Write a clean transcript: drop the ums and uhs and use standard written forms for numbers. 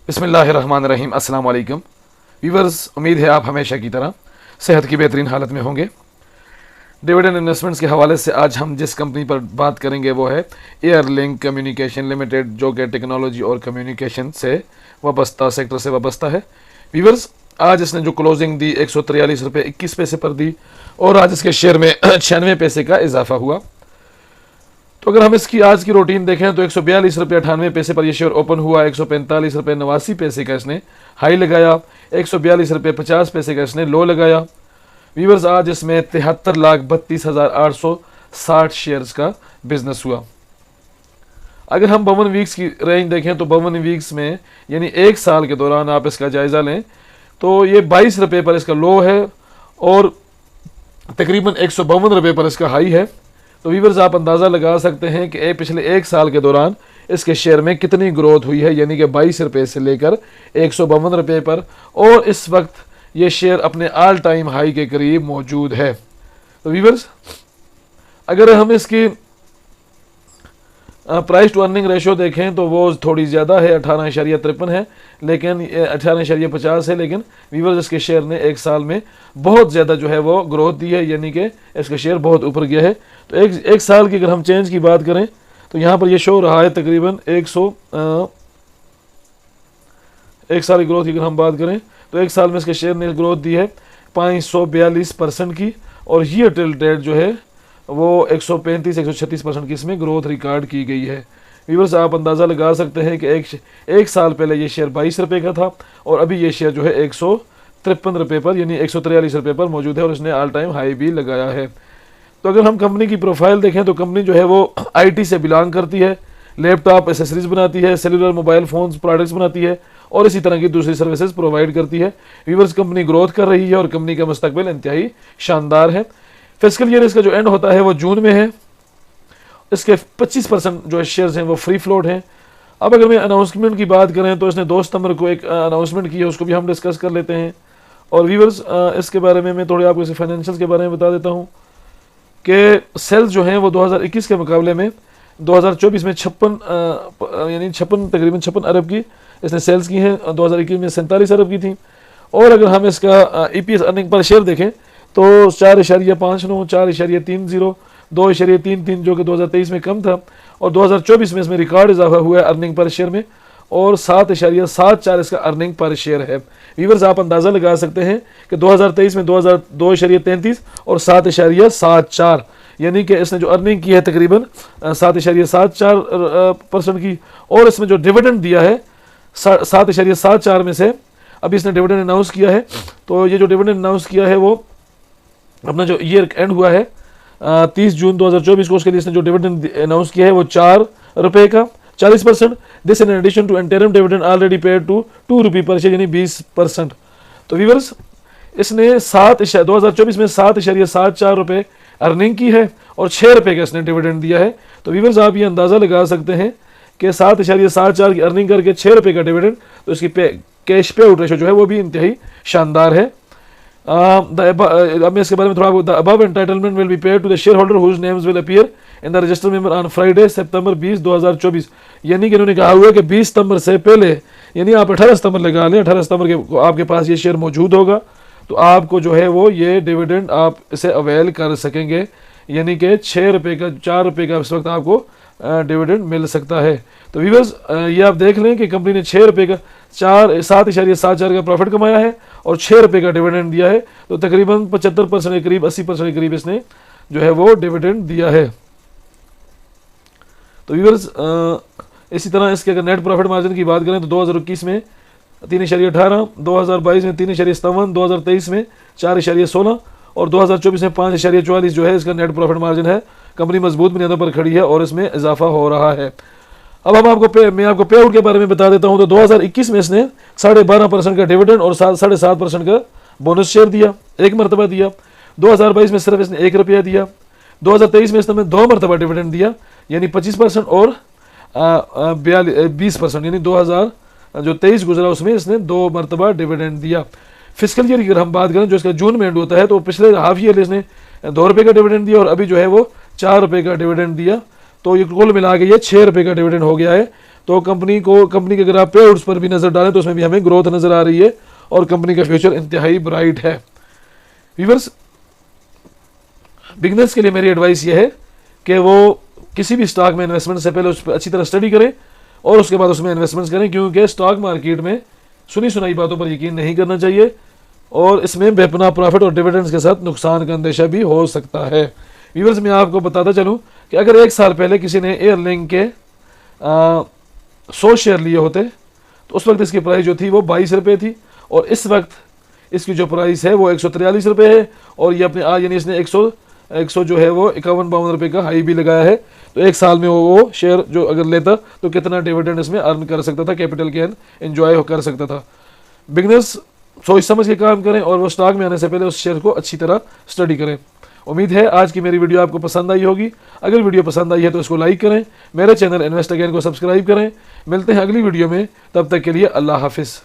बिस्मिल्लाहिर्रहमानिर्रहीम। अस्सलाम वालेकुम व्यूअर्स, उम्मीद है आप हमेशा की तरह सेहत की बेहतरीन हालत में होंगे। डिविडेंड इन्वेस्टमेंट्स के हवाले से आज हम जिस कंपनी पर बात करेंगे वो है एयरलिंक कम्युनिकेशन लिमिटेड, जो कि टेक्नोलॉजी और कम्युनिकेशन से वाबस्ता सेक्टर से वाबस्ता है। व्यूअर्स, आज इसने जो क्लोजिंग दी 143 रुपये 21 पैसे पर दी और आज इसके शेयर में 96 पैसे का इजाफा हुआ। तो अगर हम इसकी आज की रूटीन देखें तो 142 रुपये 98 पैसे पर यह शेयर ओपन हुआ, 145 रुपये 89 पैसे का इसने हाई लगाया, 142 रुपये 50 पैसे का इसने लो लगाया। व्यूअर्स, आज इसमें 73,32,860 शेयर्स का बिजनेस हुआ। अगर हम 52 वीक्स की रेंज देखें तो 52 वीक्स में यानी एक साल के दौरान आप इसका जायज़ा लें तो ये 22 रुपये पर इसका लो है और तकरीबन 152 रुपये पर इसका हाई है। तो व्यूअर्स, आप अंदाज़ा लगा सकते हैं कि पिछले एक साल के दौरान इसके शेयर में कितनी ग्रोथ हुई है, यानी कि 22 रुपये से लेकर 152 रुपये पर, और इस वक्त ये शेयर अपने ऑल टाइम हाई के करीब मौजूद है। तो व्यूअर्स, अगर हम इसकी प्राइस टू अर्निंग रेशो देखें तो वो थोड़ी ज़्यादा है, 18.53 है, लेकिन 18.50 है, लेकिन व्यूअर्स इसके शेयर ने एक साल में बहुत ज़्यादा जो है वो ग्रोथ दी है, यानी कि इसका शेयर बहुत ऊपर गया है। तो एक साल की अगर हम चेंज की बात करें तो यहाँ पर ये शो रहा है तकरीबन एक साल की ग्रोथ की अगर हम बात करें तो एक साल में इसके शेयर ने ग्रोथ दी है 542% की, और ईयर टिल डेट जो है वो 135-136% की इसमें ग्रोथ रिकॉर्ड की गई है। व्यूअर्स, आप अंदाज़ा लगा सकते हैं कि एक साल पहले ये शेयर 22 रुपये का था और अभी ये शेयर जो है 153 रुपये पर यानी 143 रुपये पर मौजूद है और इसने ऑल टाइम हाई भी लगाया है। तो अगर हम कंपनी की प्रोफाइल देखें तो कंपनी जो है वो आईटी से बिलोंग करती है, लैपटॉप एसेसरीज बनाती है, सेलुलर मोबाइल फ़ोन्स प्रोडक्ट्स बनाती है और इसी तरह की दूसरी सर्विसेज प्रोवाइड करती है। व्यूअर्स, कंपनी ग्रोथ कर रही है और कंपनी का मुस्तकबिल इंतहाई शानदार है। फिस्कल ईयर इसका जो एंड होता है वो जून में है। इसके 25% जो शेयर्स हैं वो फ्री फ्लोट हैं। अब अगर मैं अनाउंसमेंट की बात करें तो इसने 2 सितंबर को एक अनाउंसमेंट की है, उसको भी हम डिस्कस कर लेते हैं। और व्यूअर्स, इसके बारे में मैं थोड़ी आपको इसे फाइनेंशियल्स के बारे में बता देता हूँ कि सेल्स जो हैं वो 2021 के मुकाबले में 2024 में तकरीबन 56 अरब की इसने सेल्स की हैं, 2021 में 47 अरब की थी। और अगर हम इसका EPS अर्निंग पर शेयर देखें तो 4.59, 4.30, 2.33 जो कि 2023 में कम था, और 2024 में इसमें रिकॉर्ड इजाफा हुआ है अर्निंग पर शेयर में, और 7.74 इसका अर्निंग पर शेयर है। व्यूअर्स, आप अंदाज़ा लगा सकते हैं कि 2023 में 2.33 और 7.74, यानी कि इसने जो अर्निंग की है तकरीबन 7.74% की, और इसमें जो डिविडेंड दिया है 7.74 में से अभी इसने डिविडेंड अनाउंस किया है। तो ये जो डिविडेंड अनाउंस किया है वो अपना जो ईयर एंड हुआ है 30 जून 2024 को, उसके लिए इसने जो डिविडेंड अनाउंस किया है वो 4 रुपये का 40%। This in addition to interim dividend already paid to 2 रुपये पर शेयर, यानी 20%। तो व्यूअर्स, इसने 2024 में 7.74 रुपये अर्निंग की है और 6 रुपये का इसने डिविडेंड दिया है। तो व्यूअर्स, आप ये अंदाज़ा लगा सकते हैं कि 7.74 की अर्निंग करके 6 रुपये का डिविडेंड, तो इसकी कैश पे आउट रेशो जो है वो भी इंतहाई शानदार है। अब मैं इसके बारे में थोड़ा the above entitlement will be paid to the share holder whose names will appear in the register member on Friday September 20, 2024। यानी कि इन्होंने कहा हुआ है कि 20 सितंबर से पहले, यानी आप 18 सितंबर लगा लें, 18 सितंबर के आपके पास ये शेयर मौजूद होगा तो आपको जो है वो ये डिविडेंड आप इसे अवेल कर सकेंगे, यानी कि 6 रुपये का 4 रुपये का इस वक्त आपको डिविडेंड मिल सकता है। तो व्यूअर्स, ये आप देख लें कि कंपनी ने 6 रुपये का 7.74 का प्रॉफिट कमाया है और 6 रुपये का डिविडेंड दिया है। तो तकरीबन 75% के करीब 80% के करीब इसने जो है वो डिविडेंड दिया है। तो व्यूअर्स, इसी तरह इसके अगर नेट प्रॉफिट मार्जिन की बात करें तो 2021 में 3.18, 2022 में 3.57, 2023 में 4.16 और 2024 में 5.44 जो है इसका नेट प्रॉफिट मार्जिन है। कंपनी मजबूत बुनियादों पर खड़ी है और इसमें इजाफा हो रहा है। अब मैं आपको पे आउट के बारे में बता देता हूं। तो 2021 में इसने 12.5% का डिविडेंड और 7.5% का बोनस शेयर दिया, एक मरतबा दिया। 2022 में सिर्फ इसने 1 रुपया दिया। 2023 में इसने 2 मरतबा डिविडेंड दिया, यानी 25% और 20%, यानी 2023 गुजरा उसमें इसने 2 मरतबा डिविडेंड दिया। फिस्कल ईयर की अगर हम बात करें जो इसका जून में एंड होता है तो पिछले हाफ ईयर इसने 2 रुपये का डिविडेंड दिया और अभी जो है वो 4 रुपये का डिविडेंड दिया। तो ये कुल मिला के ये 6 रुपये का डिविडेंड हो गया है। तो कंपनी के अगर आप पे आउट्स पर भी नज़र डालें तो उसमें भी हमें ग्रोथ नज़र आ रही है और कंपनी का फ्यूचर इंतहाई ब्राइट है। व्यूअर्स, बिगनर्स के लिए मेरी एडवाइस ये है कि वो किसी भी स्टॉक में इन्वेस्टमेंट से पहले उस पर अच्छी तरह स्टडी करें और उसके बाद उसमें इन्वेस्टमेंट्स करें, क्योंकि स्टॉक मार्केट में सुनी सुनाई बातों पर यकीन नहीं करना चाहिए और इसमें बेपनाह प्रॉफिट और डिविडेंड्स के साथ नुकसान का अंदेशा भी हो सकता है। व्यूअर्स, मैं आपको बताता चलूँ कि अगर 1 साल पहले किसी ने एयरलिंक के 100 शेयर लिए होते तो उस वक्त इसकी प्राइस जो थी वो 22 रुपये थी और इस वक्त इसकी जो प्राइस है वो 143 रुपये है और ये अपने आज यानी इसने 100 जो है वो 51-52 रुपये का हाई भी लगाया है। तो 1 साल में वो शेयर जो अगर लेता तो कितना डिविडेंड इसमें अर्न कर सकता था, कैपिटल गेन एंजॉय कर सकता था। बिगनर्स सोच समझ के काम करें और वो स्टॉक में आने से पहले उस शेयर को अच्छी तरह स्टडी करें। उम्मीद है आज की मेरी वीडियो आपको पसंद आई होगी। अगर वीडियो पसंद आई है तो इसको लाइक करें, मेरे चैनल इन्वेस्ट अगेन को सब्सक्राइब करें। मिलते हैं अगली वीडियो में, तब तक के लिए अल्लाह हाफिज़।